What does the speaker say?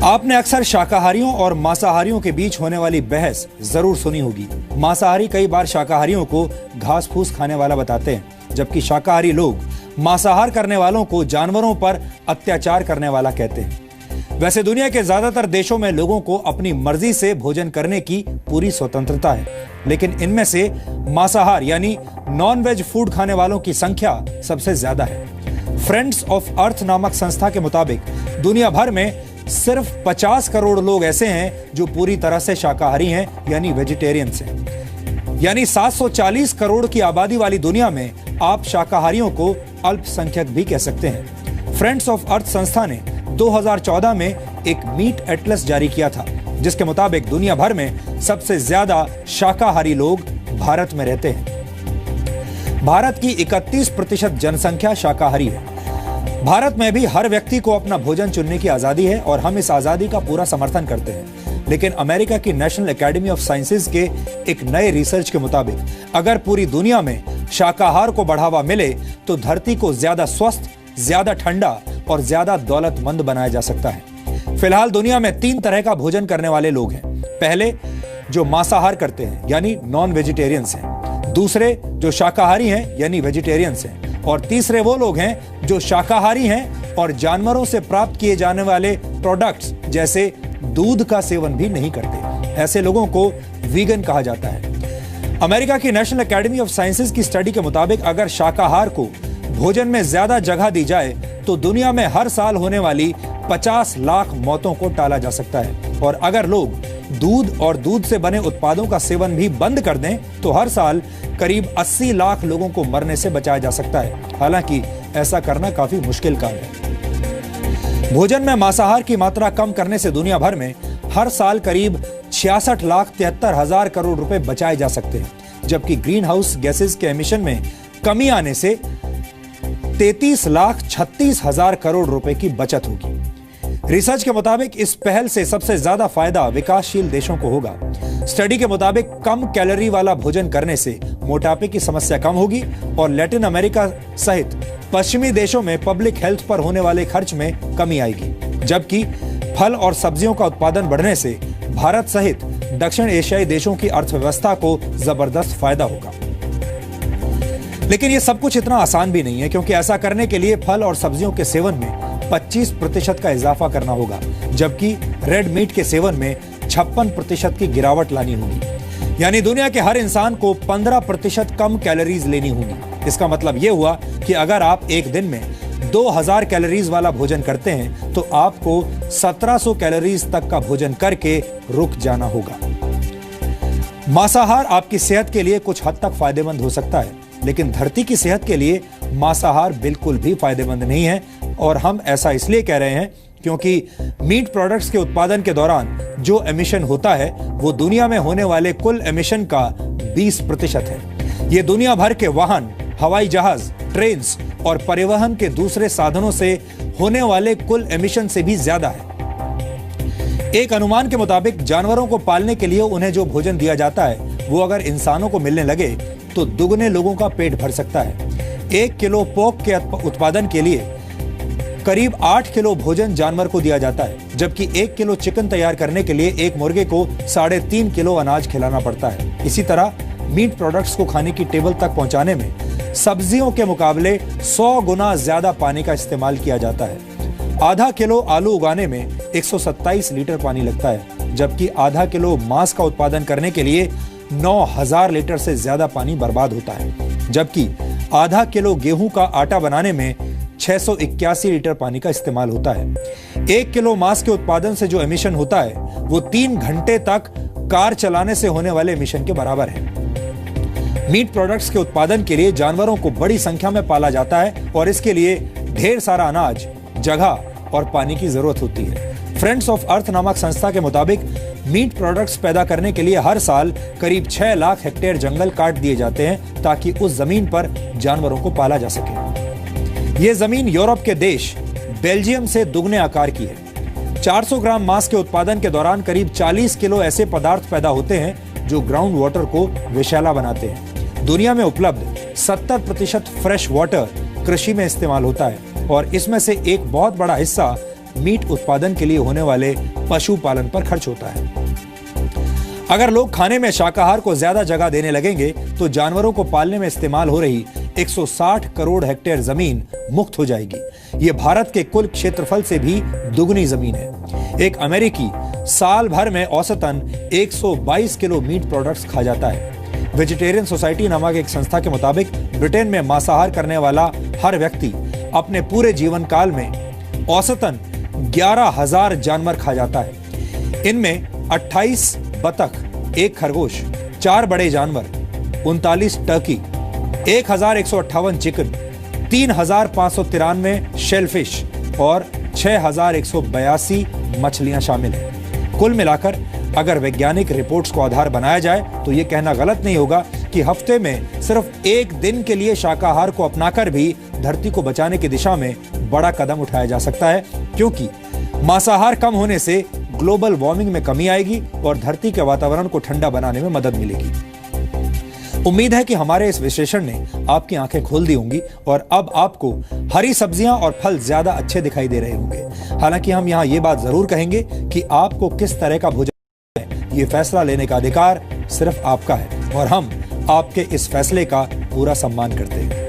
आपने अक्सर शाकाहारियों और मांसाहारियों के बीच होने वाली बहस जरूर सुनी होगी। मांसाहारी कई बार शाकाहारियों को घास फूस खाने वाला बताते हैं, जबकि शाकाहारी लोग मांसाहार करने वालों को जानवरों पर अत्याचार करने वाला कहते हैं। वैसे दुनिया के ज्यादातर देशों में लोगों को अपनी मर्जी से भोजन करने की पूरी स्वतंत्रता है, लेकिन इनमें से मांसाहार यानी नॉन वेज फूड खाने वालों की संख्या सबसे ज्यादा है। फ्रेंड्स ऑफ अर्थ नामक संस्था के मुताबिक दुनिया भर में सिर्फ 50 करोड़ लोग ऐसे हैं जो पूरी तरह से शाकाहारी हैं यानी वेजिटेरियंस हैं। यानी 740 करोड़ की आबादी वाली दुनिया में आप शाकाहारियों को अल्पसंख्यक भी कह सकते हैं। फ्रेंड्स ऑफ अर्थ संस्था ने 2014 में एक मीट एटलस जारी किया था, जिसके मुताबिक दुनिया भर में सबसे ज्यादा शाकाहारी लोग भारत में रहते हैं। भारत की 31% जनसंख्या शाकाहारी है। भारत में भी हर व्यक्ति को अपना भोजन चुनने की आजादी है और हम इस आजादी का पूरा समर्थन करते हैं। लेकिन अमेरिका की नेशनल एकेडमी ऑफ साइंसेज के एक नए रिसर्च के मुताबिक अगर पूरी दुनिया में शाकाहार को बढ़ावा मिले तो धरती को ज्यादा स्वस्थ, ज्यादा ठंडा और ज्यादा दौलतमंद बनाया जा सकता है। फिलहाल दुनिया में 3 तरह का भोजन करने वाले लोग हैं। पहले जो मांसाहार करते हैं यानी नॉन वेजिटेरियंस हैं, दूसरे जो शाकाहारी हैं यानी वेजिटेरियंस हैं, और तीसरे वो लोग हैं जो शाकाहारी हैं और जानवरों से प्राप्त किए जाने वाले प्रोडक्ट्स जैसे दूध का सेवन भी नहीं करते। ऐसे लोगों को वीगन कहा जाता है। अमेरिका की नेशनल एकेडमी ऑफ साइंसेज की स्टडी के मुताबिक अगर शाकाहार को भोजन में ज्यादा जगह दी जाए तो दुनिया में हर साल होने वाली 50 लाख मौतों को टाला जा सकता है। और अगर लोग दूध और दूध से बने उत्पादों का सेवन भी बंद कर दें तो हर साल करीब 80 लाख लोगों को मरने से बचाया जा सकता है। हालांकि ऐसा करना काफी मुश्किल काम है। भोजन में मांसाहार की मात्रा कम करने से दुनिया भर में हर साल करीब 66,73,000 करोड़ रुपए बचाए जा सकते हैं, जबकि ग्रीन हाउस गैसेस के एमिशन में कमी आने से 33,36,000 करोड़ रुपए की बचत होगी। रिसर्च के मुताबिक इस पहल से सबसे ज्यादा फायदा विकासशील देशों को होगा। स्टडी के मुताबिक कम कैलोरी वाला भोजन करने से मोटापे की समस्या कम होगी और लैटिन अमेरिका सहित पश्चिमी देशों में पब्लिक हेल्थ पर होने वाले खर्च में कमी आएगी, जबकि फल और सब्जियों का उत्पादन बढ़ने से भारत सहित दक्षिण एशियाई देशों की अर्थव्यवस्था को जबरदस्त फायदा होगा। लेकिन यह सब कुछ इतना आसान भी नहीं है, क्योंकि ऐसा करने के लिए फल और सब्जियों के सेवन में 25% का इजाफा करना होगा, जबकि रेड मीट के सेवन में 56% की गिरावट लानी होगी। यानी दुनिया के हर इंसान को 15% कम कैलोरीज लेनी होगी। इसका मतलब यह हुआ कि अगर आप एक दिन में 2000 कैलोरीज वाला भोजन करते हैं तो आपको 1700 कैलोरीज तक का भोजन करके रुक जाना होगा। मांसाहार आपकी सेहत के लिए कुछ हद तक फायदेमंद हो सकता है, लेकिन धरती की सेहत के लिए मांसाहार बिल्कुल भी फायदेमंद नहीं है। और हम ऐसा इसलिए कह रहे हैं क्योंकि मीट प्रोडक्ट्स के उत्पादन के दौरान जो एमिशन होता है वो दुनिया में होने वाले कुल एमिशन का 20% है। ये दुनिया भर के वाहन, हवाई जहाज, ट्रेन्स और परिवहन के दूसरे साधनों से होने वाले कुल एमिशन से भी ज्यादा है। एक अनुमान के मुताबिक जानवरों को पालने के लिए उन्हें जो भोजन दिया जाता है वो अगर इंसानों को मिलने लगे तो दुगने लोगों का पेट भर सकता है। 1 किलो पोर्क के उत्पादन के लिए करीब 8 किलो भोजन जानवर को दिया जाता है, जबकि 1 किलो चिकन तैयार करने के लिए एक मुर्गे को 3.5 किलो अनाज खिलाना पड़ता है। इसी तरह मीट प्रोडक्ट्स को खाने की टेबल तक पहुंचाने में सब्जियों के मुकाबले 100 गुना ज्यादा पानी का इस्तेमाल किया जाता है। आधा किलो आलू उगाने में 127 लीटर पानी लगता है, जबकि आधा किलो मांस का उत्पादन करने के लिए 9000 लीटर से ज्यादा पानी बर्बाद होता है, जबकि आधा किलो गेहूं का आटा बनाने में 681 लीटर पानी का इस्तेमाल होता है। 1 किलो मांस के उत्पादन से जो एमिशन होता है वो 3 घंटे तक कार चलाने से होने वाले एमिशन के बराबर है। मीट प्रोडक्ट्स के उत्पादन के लिए जानवरों को बड़ी संख्या में पाला जाता है और इसके लिए ढेर सारा अनाज, जगह और पानी की जरूरत होती है। फ्रेंड्स ऑफ अर्थ नामक संस्था के मुताबिक मीट प्रोडक्ट्स पैदा करने के लिए हर साल करीब 6 लाख हेक्टेयर जंगल काट दिए जाते हैं ताकि उस जमीन पर जानवरों को पाला जा सके। यह जमीन यूरोप के देश बेल्जियम से दुगने आकार की है। 400 ग्राम मांस के उत्पादन के दौरान करीब 40 किलो ऐसे पदार्थ पैदा होते हैं जो ग्राउंड वाटर को विषैला बनाते हैं। दुनिया में उपलब्ध 70% फ्रेश वाटर कृषि में इस्तेमाल होता है और इसमें से एक बहुत बड़ा हिस्सा मीट उत्पादन के लिए होने वाले पशुपालन पर खर्च होता है। अगर लोग खाने में शाकाहार को ज्यादा जगह देने लगेंगे तो जानवरों को पालने में इस्तेमाल हो रही 160 करोड़ हेक्टेयर जमीन मुक्त हो जाएगी। ये भारत के कुल क्षेत्रफल से भी दुगनी जमीन है। एक अमेरिकी साल भर में औसतन 122 किलो मीट प्रोडक्ट्स खा जाता है। वेजिटेरियन सोसाइटी नामक एक संस्था के मुताबिक ब्रिटेन में मांसाहार करने वाला हर व्यक्ति अपने पूरे जीवन काल में औसतन 11,000 जानवर खा जाता है। इनमें 28 बतख, 1 खरगोश, 4 बड़े जानवर, 39 टर्की, 1,158 चिकन, 3,593 शेलफिश और 6,182 मछलियां शामिल हैं। कुल मिलाकर अगर वैज्ञानिक रिपोर्ट्स को आधार बनाया जाए तो यह कहना गलत नहीं होगा कि हफ्ते में सिर्फ एक दिन के लिए शाकाहार को अपनाकर भी धरती को बचाने की दिशा में बड़ा कदम उठाया जा सकता है, क्योंकि मांसाहार कम होने से ग्लोबल वार्मिंग में कमी आएगी और धरती के वातावरण को ठंडा बनाने में मदद मिलेगी। उम्मीद है कि हमारे इस विश्लेषण ने आपकी आंखें खोल दी होंगी और अब आपको हरी सब्जियां और फल ज्यादा अच्छे दिखाई दे रहे होंगे। हालांकि हम यहां ये बात जरूर कहेंगे कि आपको किस तरह का भोजन है, ये फैसला लेने का अधिकार सिर्फ आपका है और हम आपके इस फैसले का पूरा सम्मान करते हैं।